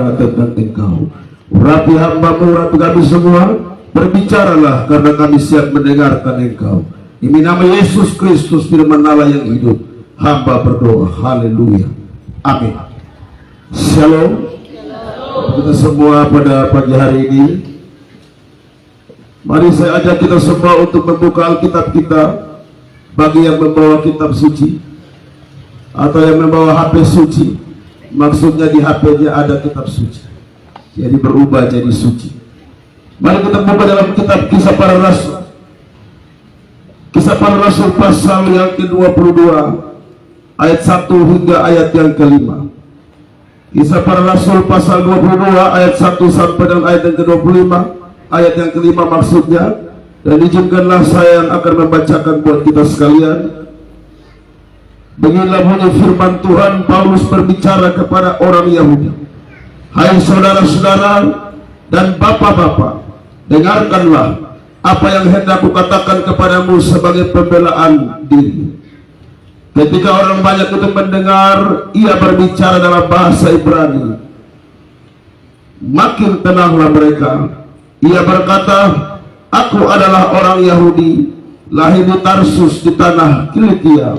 berkata tentang Engkau. Urapi hamba-Mu, urapi kami semua, berbicaralah karena kami siap mendengarkan Engkau. Demi nama Yesus Kristus firman Allah yang hidup, hamba berdoa. Haleluya. Amin. Shalom. Kita semua pada pagi hari ini, mari saya ajak kita semua untuk membuka Alkitab kita. Bagi yang membawa kitab suci atau yang membawa HP suci, maksudnya di HP-nya ada kitab suci, jadi berubah jadi suci. Mari kita buka dalam kitab Kisah Para Rasul. Kisah Para Rasul pasal yang ke-22 ayat 1 hingga ayat yang ke-5. Kisah Para Rasul pasal 22 ayat 1 sampai dengan ayat yang ke-25. Ayat yang ke-5 maksudnya. Dan izinkanlah saya yang akan membacakan buat kita sekalian. Beginilah bunyi firman Tuhan. Paulus berbicara kepada orang Yahudi. Hai saudara-saudara dan bapak-bapak, dengarkanlah apa yang hendak kukatakan kepadamu sebagai pembelaan diri. Ketika orang banyak itu mendengar, ia berbicara dalam bahasa Ibrani. Makin tenanglah mereka. Ia berkata, aku adalah orang Yahudi, lahir di Tarsus di tanah Kilikia,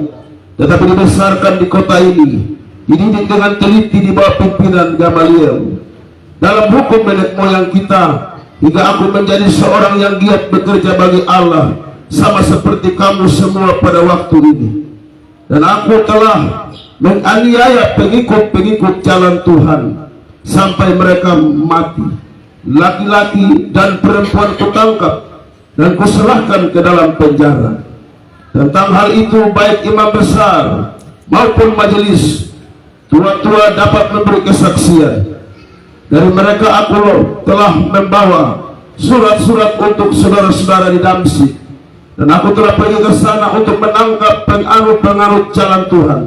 tetapi dibesarkan di kota ini, dididik dengan teliti di bawah pimpinan Gamaliel dalam hukum nenek moyang kita, hingga aku menjadi seorang yang giat bekerja bagi Allah, sama seperti kamu semua pada waktu ini. Dan aku telah menganiaya pengikut-pengikut jalan Tuhan sampai mereka mati. Laki-laki dan perempuan kutangkap dan kuserahkan ke dalam penjara. Tentang hal itu baik imam besar maupun majelis tua-tua dapat memberi kesaksian. Dari mereka aku telah membawa surat-surat untuk saudara-saudara di Damsyik, dan aku telah pergi ke sana untuk menangkap penganut-penganut jalan Tuhan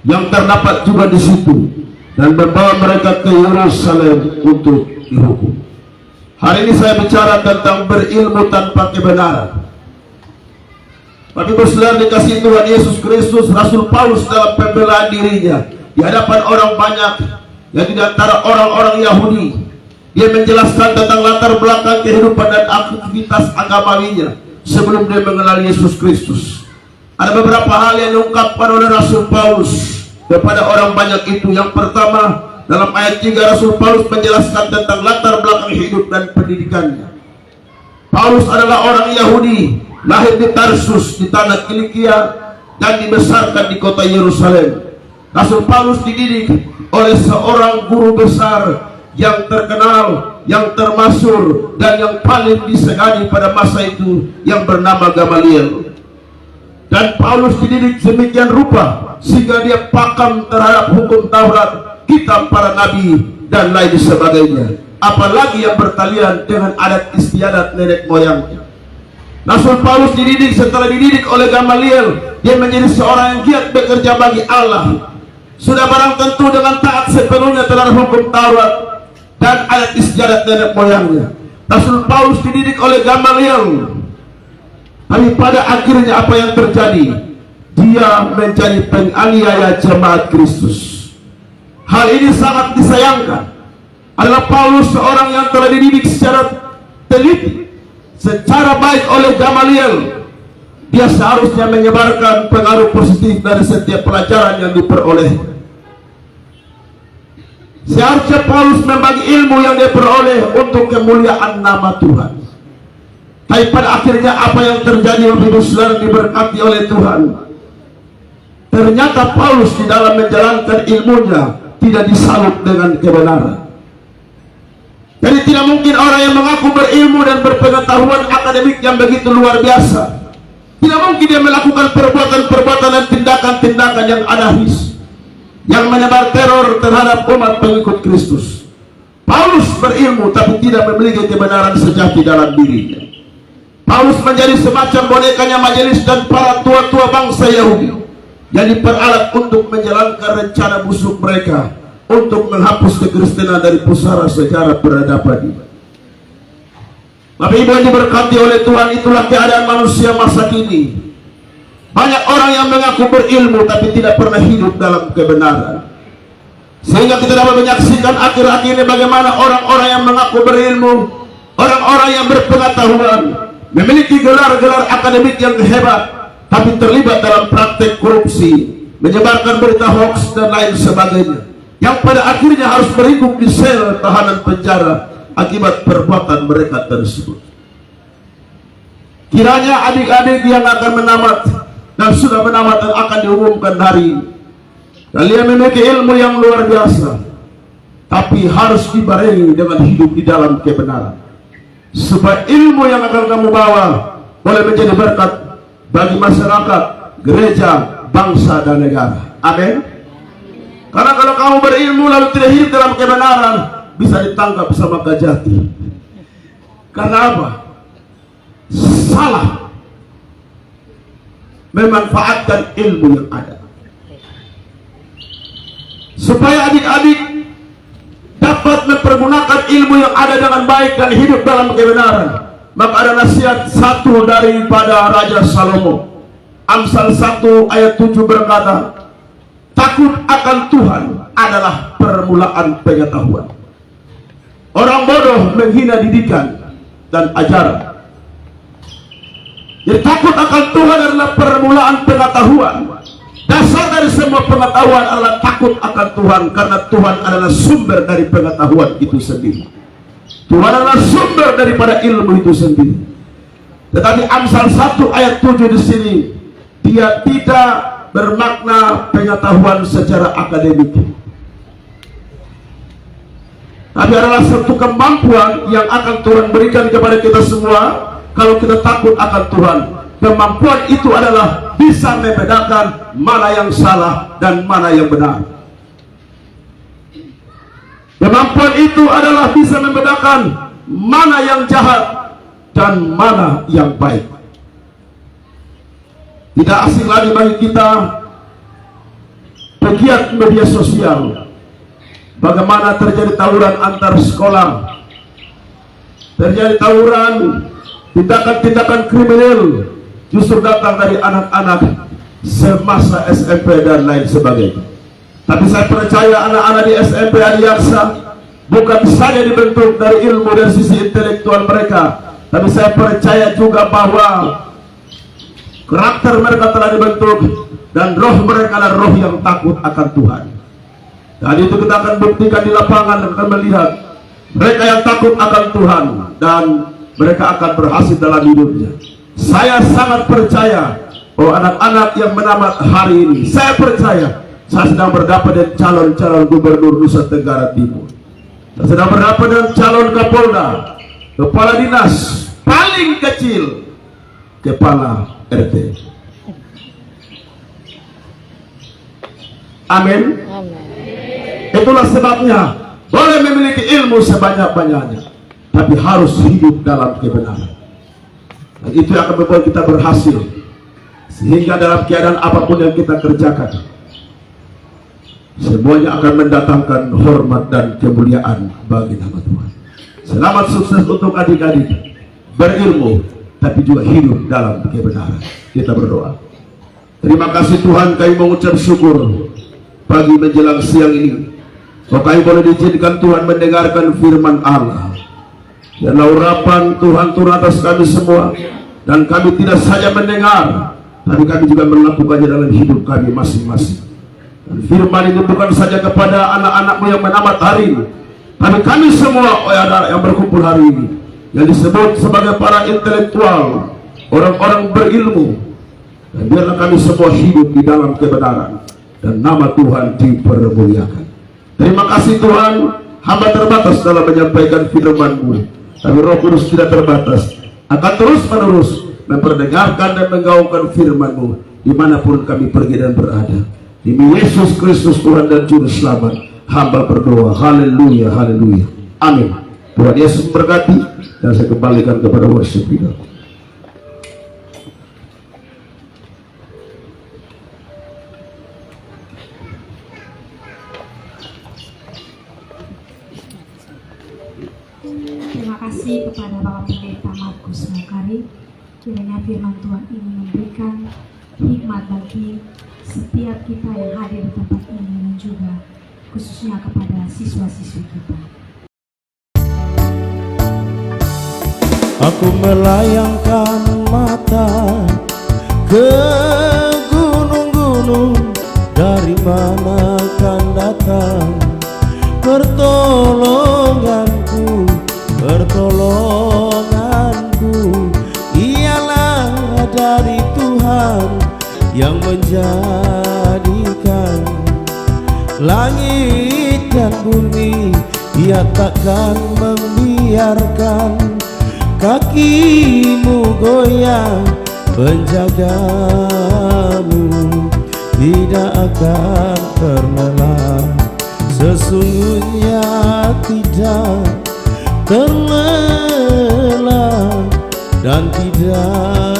yang terdapat juga di situ, dan membawa mereka ke Yerusalem untuk dihukum. Hari ini saya bicara tentang berilmu tanpa kebenaran. Bapak Ibu Saudara dikasihi Tuhan Yesus Kristus, Rasul Paulus dalam pembelaan dirinya di hadapan orang banyak, yang di antara orang-orang Yahudi, dia menjelaskan tentang latar belakang kehidupan dan aktivitas agamawinya sebelum dia mengenal Yesus Kristus. Ada beberapa hal yang diungkapkan oleh Rasul Paulus kepada orang banyak itu. Yang pertama, dalam ayat 3 Rasul Paulus menjelaskan tentang latar belakang hidup dan pendidikannya. Paulus adalah orang Yahudi, lahir di Tarsus di tanah Kilikia, dan dibesarkan di kota Yerusalem. Rasul Paulus dididik oleh seorang guru besar yang terkenal, yang termasyhur, dan yang paling disegani pada masa itu, yang bernama Gamaliel. Dan Paulus dididik demikian rupa sehingga dia pakam terhadap hukum Taurat, kitab para nabi, dan lain sebagainya, apalagi yang bertalian dengan adat istiadat nenek moyangnya. Rasul Paulus dididik, setelah dididik oleh Gamaliel, dia menjadi seorang yang giat bekerja bagi Allah. Sudah barang tentu dengan taat sepenuhnya terhadap hukum Taurat dan adat istiadat nenek moyangnya. Rasul Paulus dididik oleh Gamaliel, tapi pada akhirnya apa yang terjadi? Dia menjadi penganiaya jemaat Kristus. Hal ini sangat disayangkan. Adalah Paulus seorang yang telah dididik secara teliti, secara baik oleh Gamaliel. Dia seharusnya menyebarkan pengaruh positif dari setiap pelajaran yang diperoleh. Seharusnya Paulus membagi ilmu yang dia peroleh untuk kemuliaan nama Tuhan. Tapi pada akhirnya apa yang terjadi, Bapak Ibu Saudara diberkati oleh Tuhan, ternyata Paulus di dalam menjalankan ilmunya tidak disalut dengan kebenaran. Jadi tidak mungkin orang yang mengaku berilmu dan berpengetahuan akademik yang begitu luar biasa, tidak mungkin dia melakukan perbuatan-perbuatan dan tindakan-tindakan yang anarkis, yang menyebar teror terhadap umat pengikut Kristus. Paulus berilmu tapi tidak memiliki kebenaran sejati dalam dirinya. Paulus menjadi semacam bonekanya majelis dan para tua-tua bangsa Yahudi yang diperalat untuk menjalankan rencana busuk mereka untuk menghapus kekristenan dari pusara sejarah peradaban. Bapak Ibu yang diberkati oleh Tuhan, itulah keadaan manusia masa kini. Banyak orang yang mengaku berilmu tapi tidak pernah hidup dalam kebenaran. Sehingga kita dapat menyaksikan akhir-akhir ini bagaimana orang-orang yang mengaku berilmu, orang-orang yang berpengetahuan, memiliki gelar-gelar akademik yang hebat, tapi terlibat dalam praktek korupsi, menyebarkan berita hoax dan lain sebagainya, yang pada akhirnya harus berhidup di sel tahanan penjara akibat perbuatan mereka tersebut. Kiranya adik-adik yang akan menamat dan sudah menamat dan akan diumumkan hari ini, kalian memiliki ilmu yang luar biasa, tapi harus dibarengi dengan hidup di dalam kebenaran, supaya ilmu yang akan kamu bawa boleh menjadi berkat bagi masyarakat, gereja, bangsa, dan negara. Amin. Karena kalau kamu berilmu lalu tidak hidup dalam kebenaran, bisa ditangkap sama kejati. Karena apa? Salah memanfaatkan ilmu yang ada. Supaya adik-adik dapat mempergunakan ilmu yang ada dengan baik dan hidup dalam kebenaran, maka ada nasihat satu daripada Raja Salomo. Amsal 1 ayat 7 berkata, takut akan Tuhan adalah permulaan pengetahuan. Orang bodoh menghina didikan dan ajaran. Jadi takut akan Tuhan adalah permulaan pengetahuan. Dasar dari semua pengetahuan adalah takut akan Tuhan, karena Tuhan adalah sumber dari pengetahuan itu sendiri. Tuhan adalah sumber daripada ilmu itu sendiri. Tetapi Amsal 1 ayat 7 di sini, dia tidak bermakna pengetahuan secara akademik, tapi adalah satu kemampuan yang akan Tuhan berikan kepada kita semua. Kalau kita takut akan Tuhan, kemampuan itu adalah bisa membedakan mana yang salah dan mana yang benar. Kemampuan itu adalah bisa membedakan mana yang jahat dan mana yang baik. Tidak asing lagi bagi kita pegiat media sosial, bagaimana terjadi tawuran antar sekolah, terjadi tawuran, tindakan-tindakan kriminal justru datang dari anak-anak semasa SMP dan lain sebagainya. Tapi saya percaya anak-anak di SMP Adiaksa bukan saja dibentuk dari ilmu dan sisi intelektual mereka, tapi saya percaya juga bahwa karakter mereka telah dibentuk dan roh mereka adalah roh yang takut akan Tuhan. Dan itu kita akan buktikan di lapangan dan akan melihat mereka yang takut akan Tuhan dan mereka akan berhasil dalam hidupnya. Saya sangat percaya bahwa anak-anak yang menamat hari ini, saya percaya saya sedang berdapat dengan calon-calon gubernur Nusa Tenggara Timur. Saya sedang berdapat dengan calon Kapolda, kepala dinas, paling kecil kepala RT. Amin. Itulah sebabnya boleh memiliki ilmu sebanyak-banyaknya, tapi harus hidup dalam kebenaran. Dan itu akan membuat kita berhasil, sehingga dalam keadaan apapun yang kita kerjakan, semuanya akan mendatangkan hormat dan kemuliaan bagi nama Tuhan. Selamat sukses untuk adik-adik berilmu, tapi juga hidup dalam kebenaran. Kita berdoa. Terima kasih Tuhan, kami mengucap syukur pagi menjelang siang ini. Kami boleh diizinkan Tuhan mendengarkan firman Allah. Dan urapan Tuhan turun atas kami semua, dan kami tidak saja mendengar, tapi kami juga melakukannya dalam hidup kami masing-masing. Dan firman ini bukan saja kepada anak-anakmu yang menamat hari ini, tapi kami semua yang berkumpul hari ini, yang disebut sebagai para intelektual, orang-orang berilmu. Dan biarlah kami semua hidup di dalam kebenaran, dan nama Tuhan dipermuliakan. Terima kasih Tuhan, hamba terbatas dalam menyampaikan firman-Mu, tapi Roh Kudus tidak terbatas, akan terus-menerus memperdengarkan dan menggaungkan firman-Mu dimanapun kami pergi dan berada. Demi Yesus Kristus Tuhan dan Juru Selamat, hamba berdoa. Haleluya, haleluya, amin. Tuhan Yesus memberkati, dan saya kembalikan kepada worship leader. Terima kasih kepada Bapak Pendeta Markus Mukari. Kiranya firman Tuhan ini memberikan hikmat bagi setiap kita yang hadir di tempat ini, dan juga khususnya kepada siswa-siswi kita. Aku melayangkan mata ke gunung-gunung, dari mana kan datang pertolonganku, pertolonganku ialah dari Tuhan yang menjadikan langit dan bumi. Ia takkan membiarkan kakimu goyang, penjagamu tidak akan terlelah, sesungguhnya tidak terlelah dan tidak